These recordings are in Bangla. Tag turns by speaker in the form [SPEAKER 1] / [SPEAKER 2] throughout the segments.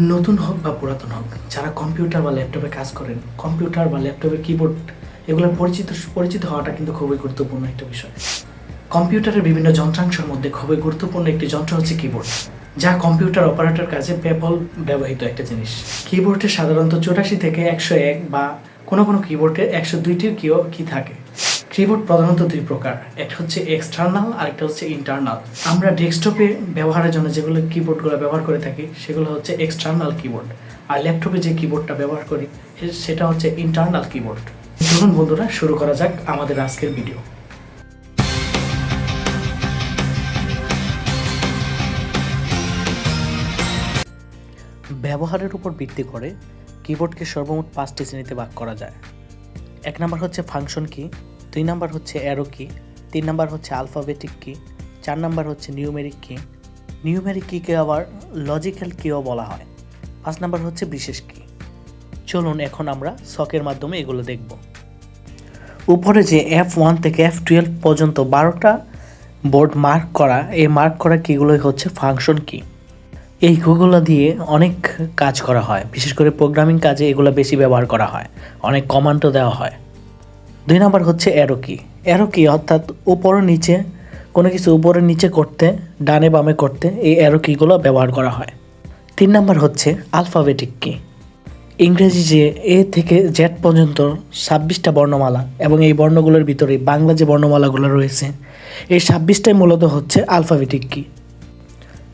[SPEAKER 1] নতুন হোক বা পুরাতন হোক, যারা কম্পিউটার বা ল্যাপটপে কাজ করেন, কম্পিউটার বা ল্যাপটপের কিবোর্ড এগুলোর পরিচিত হওয়াটা কিন্তু খুবই গুরুত্বপূর্ণ একটা বিষয়। কম্পিউটারের বিভিন্ন যন্ত্রাংশের মধ্যে খুবই গুরুত্বপূর্ণ একটি যন্ত্র হচ্ছে কিবোর্ড, যা কম্পিউটার অপারেটর কাজে ব্যাপক ব্যবহৃত একটা জিনিস। কিবোর্ডে সাধারণত 84 থেকে 101 বা কোনো কোনো কিবোর্ডে 102টির কি থাকে। কিবোর্ড প্রধানত দুই প্রকার, একটা হচ্ছে এক্সটার্নাল আর একটা হচ্ছে ইন্টারনাল। আমরা ডেস্কটপে ব্যবহারের জন্য যেগুলো কিবোর্ডগুলো ব্যবহার করে থাকি সেগুলো হচ্ছে এক্সটার্নাল কিবোর্ড, আর ল্যাপটপে যে কিবোর্ডটা ব্যবহার করি সেটা হচ্ছে ইন্টারনাল কিবোর্ড। চলুন বন্ধুরা, শুরু করা যাক আমাদের আজকের ভিডিও। ব্যবহারের উপর ভিত্তি করে কিবোর্ডকে সর্বমোট 5টি শ্রেণীতে ভাগ করা যায়। 1 নাম্বার হচ্ছে ফাংশন কি, 2 নাম্বার হচ্ছে অ্যারো কি, 3 নাম্বার হচ্ছে আলফাবেটিক কি, 4 নাম্বার হচ্ছে নিউমেরিক কি। নিউমেরিক কিকে আবার লজিক্যাল কিও বলা হয়। 5 নাম্বার হচ্ছে বিশেষ কি। চলুন এখন আমরা ছকের মাধ্যমে এগুলো দেখব। উপরে যে F1 থেকে F12 পর্যন্ত 12টা বোর্ড মার্ক করা, এই মার্ক করা কিগুলোই হচ্ছে ফাংশন কি। এই কিগুলো দিয়ে অনেক কাজ করা হয়, বিশেষ করে প্রোগ্রামিং কাজে এগুলো বেশি ব্যবহার করা হয়, অনেক কমান্ডও দেওয়া হয়। 2 নাম্বার হচ্ছে অ্যারো কি। অ্যারো কি অর্থাৎ উপর নিচে কোনো কিছু উপরে নিচে করতে, ডানে বামে করতে এই অ্যারো কিগুলো ব্যবহার করা হয়। 3 নাম্বার হচ্ছে আলফাবেটিক কি। ইংরেজি যে এ থেকে জেড পর্যন্ত 26টা বর্ণমালা এবং এই বর্ণগুলোর ভিতরে বাংলা যে বর্ণমালাগুলো রয়েছে এই 26টাই মূলত হচ্ছে আলফাবেটিক কি।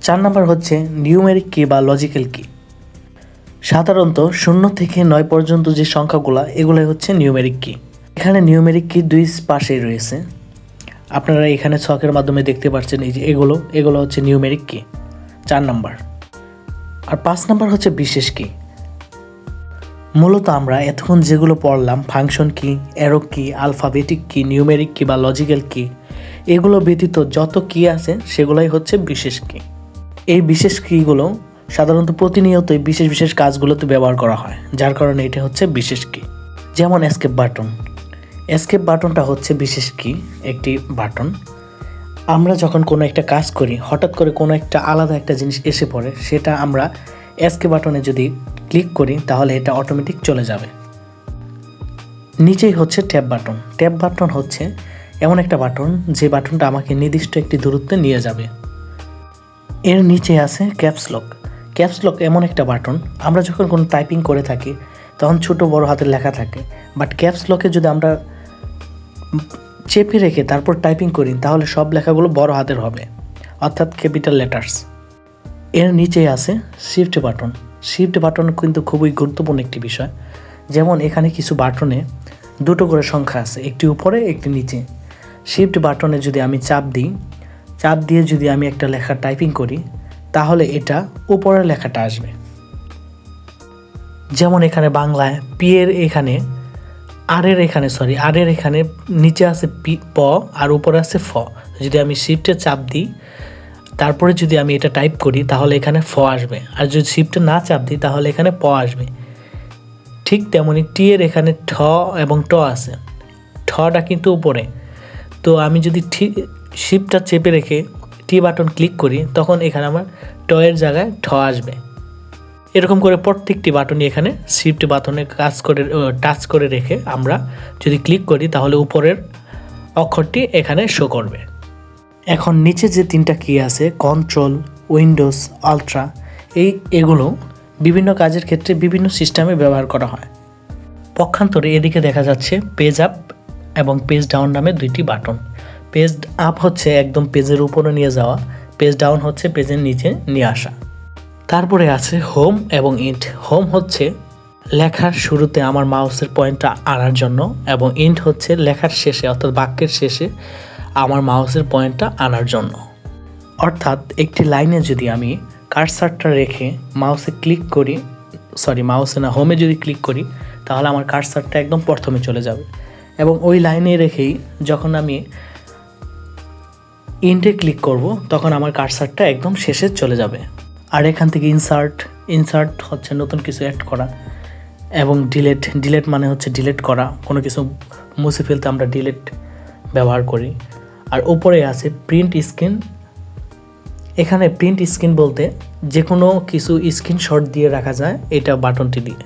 [SPEAKER 1] 4 নাম্বার হচ্ছে নিউমেরিক কি বা লজিক্যাল কি। সাধারণত 0 থেকে 9 পর্যন্ত যে সংখ্যাগুলো এগুলোই হচ্ছে নিউমেরিক কি। এখানে নিউমেরিক কি দুই পাশেই রয়েছে, আপনারা এখানে ছকের মাধ্যমে দেখতে পাচ্ছেন। এই যে এগুলো হচ্ছে নিউমেরিক কি 4 নাম্বার। আর 5 নাম্বার হচ্ছে বিশেষ কি। মূলত আমরা এতক্ষণ যেগুলো পড়লাম, ফাংশন কি, অ্যারো কি, আলফাবেটিক কি, নিউমেরিক কি বা লজিক্যাল কি, এগুলো ব্যতীত যত কি আছে সেগুলোই হচ্ছে বিশেষ কি। এই বিশেষ কিগুলো সাধারণত প্রতিনিয়তই বিশেষ বিশেষ কাজগুলোতে ব্যবহার করা হয়, যার কারণে এটা হচ্ছে বিশেষ কি। যেমন এসকেপ বাটন। এসকেপ বাটনটা হচ্ছে বিশেষ কি একটি বাটন। আমরা যখন কোনো একটা কাজ করি, হঠাৎ করে কোনো একটা আলাদা একটা জিনিস এসে পড়ে, সেটা আমরা এসকেপ বাটনে যদি ক্লিক করি তাহলে এটা অটোমেটিক চলে যাবে। নিচেই হচ্ছে ট্যাব বাটন। ট্যাব বাটন হচ্ছে এমন একটা বাটন যে বাটনটা আমাকে নির্দিষ্ট একটি দূরত্বে নিয়ে যাবে। এর নিচে আছে ক্যাপস লক। ক্যাপস লক এমন একটা বাটন, আমরা যখন কোনো টাইপিং করে থাকি তখন ছোট বড় হাতের লেখা থাকে, বাট ক্যাপস লকে যদি আমরা চেপে রেখে তারপর টাইপিং করি তাহলে সব লেখাগুলো বড় হাতের হবে, অর্থাৎ ক্যাপিটাল লেটার্স। এর নিচে আছে শিফট বাটন। শিফট বাটন কিন্তু খুবই গুরুত্বপূর্ণ একটি বিষয়। যেমন এখানে কিছু বাটনে 2টো করে সংখ্যা আছে, একটি উপরে একটি নিচে। শিফট বাটনে যদি আমি চাপ দিয়ে যদি আমি একটা লেখা টাইপিং করি তাহলে এটা উপরের লেখাটা আসবে। যেমন এখানে বাংলায় পি এর এখানে আর এর এখানে নিচে আছে পি প আর উপরে আছে ফ। যদি আমি শিফটে চাপ দিই তারপরে যদি আমি এটা টাইপ করি তাহলে এখানে ফ আসবে, আর যদি শিফটে না চাপ দিই তাহলে এখানে প আসবে। ঠিক তেমনি টি এর এখানে ঠ এবং ট আছে, ঠটা কিন্তু উপরে। তো আমি যদি শিফটটা চেপে রেখে টি বাটন ক্লিক করি তখন এখানে আমার ট এর জায়গায় ঠ আসবে। এরকম করে প্রত্যেকটি বাটনই এখানে শিফট বাটনে টাচ করে রেখে আমরা যদি ক্লিক করি তাহলে উপরের অক্ষরটি এখানে শো করবে। এখন নিচে যে 3টা কি আছে, কন্ট্রোল, উইন্ডোজ, আলট্রা, এগুলো বিভিন্ন কাজের ক্ষেত্রে বিভিন্ন সিস্টেমে ব্যবহার করা হয়। পক্ষান্তরে এদিকে দেখা যাচ্ছে পেজ আপ এবং পেজ ডাউন নামে 2টি বাটন। পেজ আপ হচ্ছে একদম পেজের উপরে নিয়ে যাওয়া, পেজ ডাউন হচ্ছে পেজের নিচে নিয়ে আসা। তারপরে আছে হোম এবং ইন্ট। হোম হচ্ছে লেখার শুরুতে আমার মাউসের পয়েন্টটা আনার জন্য, এবং ইন্ট হচ্ছে লেখার শেষে অর্থাৎ বাক্যের শেষে আমার মাউসের পয়েন্টটা আনার জন্য। অর্থাৎ একটি লাইনে যদি আমি কার্সারটা রেখে হোমে যদি ক্লিক করি তাহলে আমার কার্সারটা একদম প্রথমে চলে যাবে, এবং ওই লাইনে রেখেই যখন আমি ইন্টে ক্লিক করব তখন আমার কার্সারটা একদম শেষে চলে যাবে। আর এখান থেকে ইনসার্ট হচ্ছে নতুন কিছু অ্যাড করা, এবং ডিলেট মানে হচ্ছে ডিলেট করা, কোনো কিছু মুছে ফেলতে আমরা ডিলেট ব্যবহার করি। আর উপরে আছে প্রিন্ট স্ক্রিন এখানে প্রিন্ট স্ক্রিন বলতে যে কোনো কিছু স্ক্রিনশট দিয়ে রাখা যায় এটা বাটনটি দিয়ে।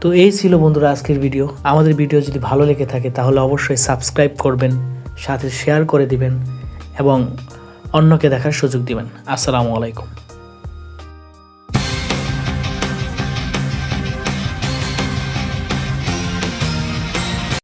[SPEAKER 1] তো এই ছিল বন্ধুরা আজকের ভিডিও। আমাদের ভিডিও যদি ভালো লেগে থাকে তাহলে অবশ্যই সাবস্ক্রাইব করবেন, সাথে শেয়ার করে দিবেন এবং অন্যকে দেখার সুযোগ দিবেন। আসসালামু আলাইকুম।